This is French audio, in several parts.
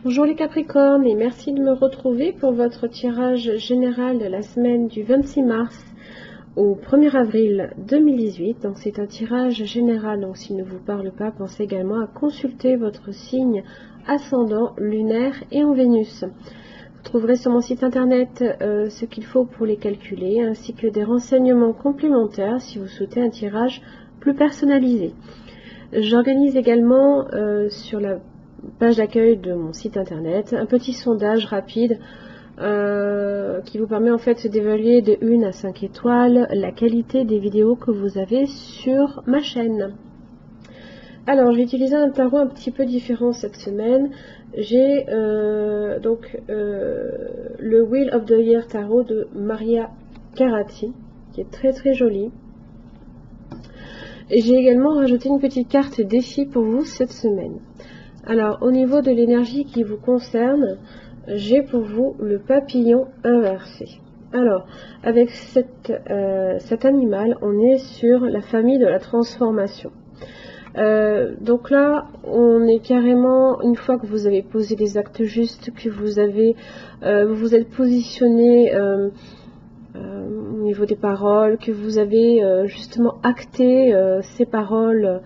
Bonjour les Capricornes et merci de me retrouver pour votre tirage général de la semaine du 26 mars au 1er avril 2018. Donc c'est un tirage général, donc s'il ne vous parle pas, pensez également à consulter votre signe ascendant, lunaire et en Vénus. Vous trouverez sur mon site internet ce qu'il faut pour les calculer, ainsi que des renseignements complémentaires si vous souhaitez un tirage plus personnalisé. J'organise également sur la page d'accueil de mon site internet un petit sondage rapide qui vous permet en fait d'évaluer de 1 à 5 étoiles la qualité des vidéos que vous avez sur ma chaîne. Alors, je vais utiliser un tarot un petit peu différent cette semaine. J'ai le Wheel of the Year tarot de Maria Carati, qui est très très joli. Et j'ai également rajouté une petite carte défi pour vous cette semaine. Alors, au niveau de l'énergie qui vous concerne, j'ai pour vous le papillon inversé. Alors, avec cet animal, on est sur la famille de la transformation. Donc là, on est carrément, une fois que vous avez posé des actes justes, que vous vous êtes positionné au niveau des paroles, que vous avez justement acté ces paroles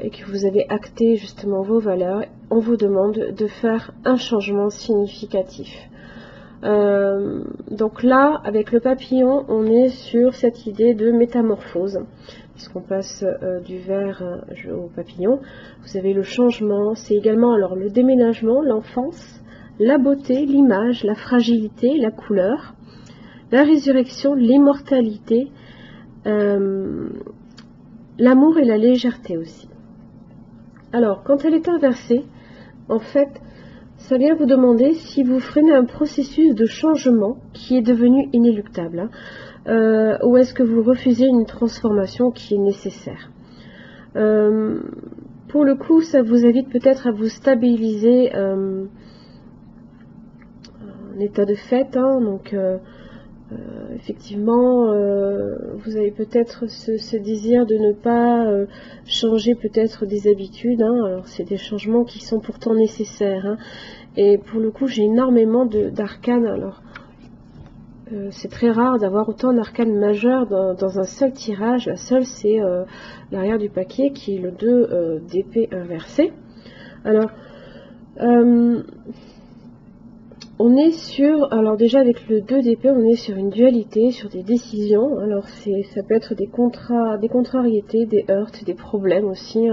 et que vous avez acté justement vos valeurs, on vous demande de faire un changement significatif. Donc là, avec le papillon, on est sur cette idée de métamorphose, puisqu'on passe du vert au papillon. Vous avez le changement, c'est également alors le déménagement, l'enfance, la beauté, l'image, la fragilité, la couleur, la résurrection, l'immortalité, l'amour et la légèreté aussi. Alors, quand elle est inversée, en fait, ça vient vous demander si vous freinez un processus de changement qui est devenu inéluctable, ou est-ce que vous refusez une transformation qui est nécessaire. Pour le coup, ça vous invite peut-être à vous stabiliser en état de fait, donc effectivement, vous avez peut-être ce désir de ne pas changer peut-être des habitudes. Alors c'est des changements qui sont pourtant nécessaires. Et pour le coup, j'ai énormément d'arcanes. Alors c'est très rare d'avoir autant d'arcanes majeures dans un seul tirage. La seule, c'est l'arrière du paquet qui est le 2 d'épée inversé. Alors on est sur, alors déjà avec le 2 d'épée, on est sur une dualité, sur des décisions. Alors ça peut être des contrariétés, des heurts, des problèmes aussi.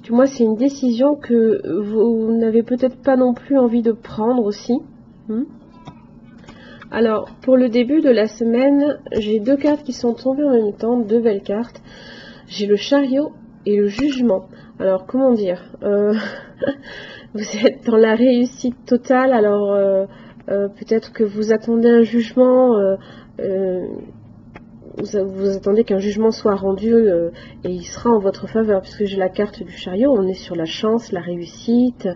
Du moins, c'est une décision que vous n'avez peut-être pas non plus envie de prendre aussi. Alors, pour le début de la semaine, j'ai deux cartes qui sont tombées en même temps, deux belles cartes. J'ai le chariot et le jugement. Alors, comment dire vous êtes dans la réussite totale, alors peut-être que vous attendez un jugement, vous attendez qu'un jugement soit rendu et il sera en votre faveur, puisque j'ai la carte du chariot, on est sur la chance, la réussite.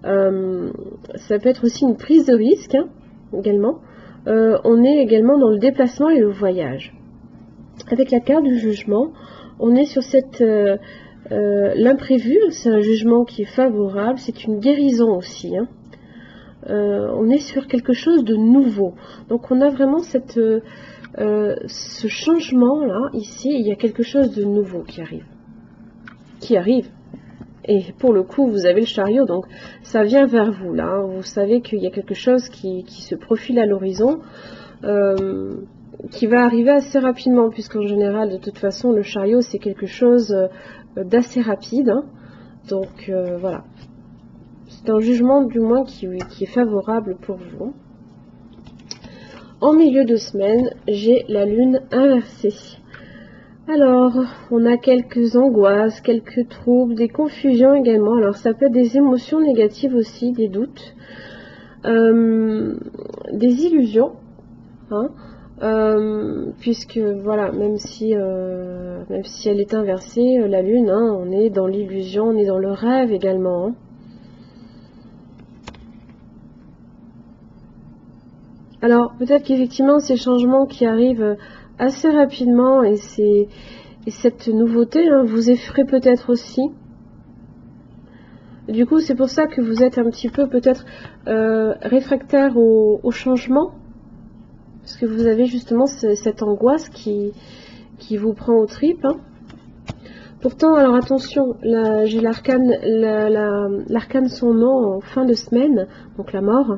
Ça peut être aussi une prise de risque, également. On est également dans le déplacement et le voyage. Avec la carte du jugement, on est sur cette... l'imprévu, c'est un jugement qui est favorable, c'est une guérison aussi. On est sur quelque chose de nouveau. Donc on a vraiment ce changement là, ici, il y a quelque chose de nouveau qui arrive. Et pour le coup, vous avez le chariot, donc ça vient vers vous là. Vous savez qu'il y a quelque chose qui se profile à l'horizon. Qui va arriver assez rapidement, puisqu'en général, de toute façon, le chariot, c'est quelque chose d'assez rapide. Donc, voilà. C'est un jugement, du moins, qui est favorable pour vous. En milieu de semaine, j'ai la lune inversée. Alors, on a quelques angoisses, quelques troubles, des confusions également. Alors, ça peut être des émotions négatives aussi, des doutes, des illusions, puisque voilà, même si elle est inversée, la lune, on est dans l'illusion, on est dans le rêve également. Alors peut-être qu'effectivement ces changements qui arrivent assez rapidement et cette nouveauté vous effraie peut-être aussi. Du coup, c'est pour ça que vous êtes un petit peu peut-être réfractaire au changement. Parce que vous avez justement cette angoisse qui vous prend aux tripes. Hein. Pourtant, alors attention, j'ai l'arcane son nom en fin de semaine, donc la mort.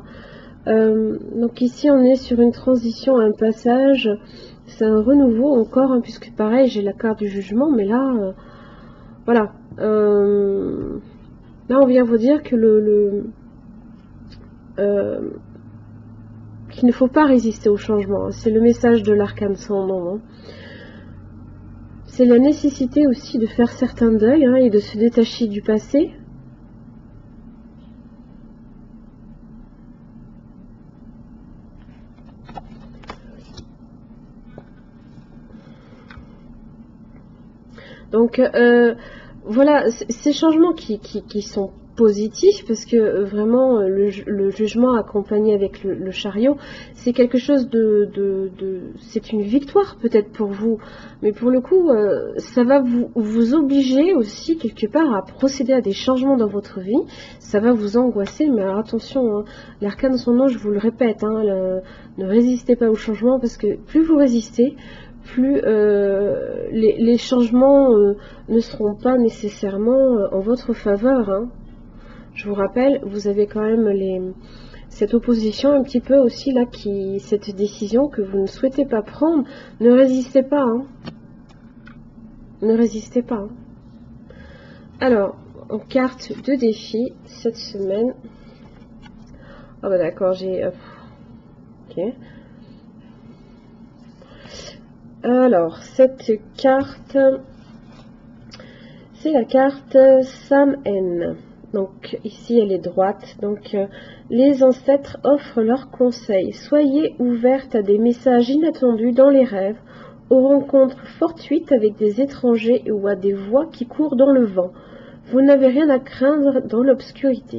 Donc ici, on est sur une transition, un passage. C'est un renouveau encore, hein, puisque pareil, j'ai la carte du jugement, mais là, voilà. Là, on vient vous dire que qu'il ne faut pas résister au changement. C'est le message de l'arcane sans nom. Hein. C'est la nécessité aussi de faire certains deuils hein, et de se détacher du passé. Donc voilà, ces changements qui sont positifs, parce que vraiment le jugement accompagné avec le chariot, c'est quelque chose c'est une victoire peut-être pour vous, mais pour le coup, ça va vous obliger aussi quelque part à procéder à des changements dans votre vie. Ça va vous angoisser, mais alors attention, hein, l'arcane de son nom, je vous le répète, hein, ne résistez pas au changement, parce que plus vous résistez, plus les changements ne seront pas nécessairement en votre faveur. Hein. Je vous rappelle, vous avez quand même cette opposition un petit peu aussi là, cette décision que vous ne souhaitez pas prendre. Ne résistez pas. Hein. Ne résistez pas. Hein. Alors, en carte de défi cette semaine. Ah bah d'accord, j'ai... ok. Alors, cette carte, c'est la carte Sam-N. Donc, ici, elle est droite. Donc, les ancêtres offrent leurs conseils. Soyez ouverte à des messages inattendus dans les rêves, aux rencontres fortuites avec des étrangers ou à des voix qui courent dans le vent. Vous n'avez rien à craindre dans l'obscurité.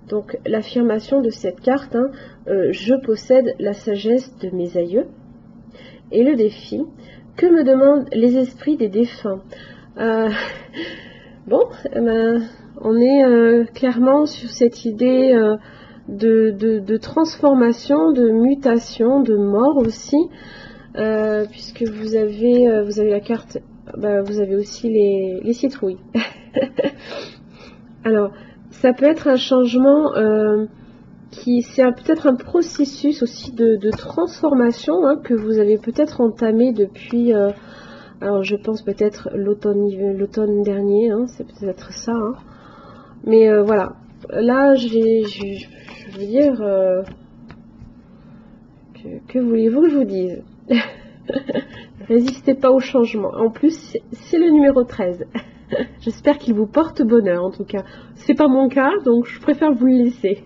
Donc, l'affirmation de cette carte, hein, je possède la sagesse de mes aïeux. Et le défi, que me demandent les esprits des défunts? Bon, on est clairement sur cette idée de transformation, de mutation, de mort aussi, puisque vous avez la carte, vous avez aussi les citrouilles. Alors, ça peut être un changement... c'est peut-être un processus aussi de transformation hein, que vous avez peut-être entamé depuis, alors je pense peut-être l'automne dernier, hein, c'est peut-être ça. Hein. Mais voilà, là je veux dire, que voulez-vous que je vous dise? Résistez pas au changement. En plus, c'est le numéro 13. J'espère qu'il vous porte bonheur en tout cas. C'est pas mon cas, donc je préfère vous le laisser.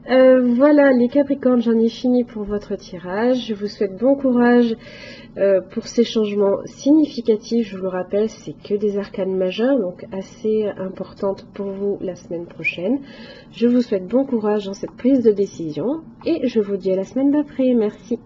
Voilà les Capricornes, j'en ai fini pour votre tirage. Je vous souhaite bon courage pour ces changements significatifs. Je vous le rappelle, c'est que des arcanes majeures, donc assez importantes pour vous la semaine prochaine. Je vous souhaite bon courage dans cette prise de décision et je vous dis à la semaine d'après. Merci.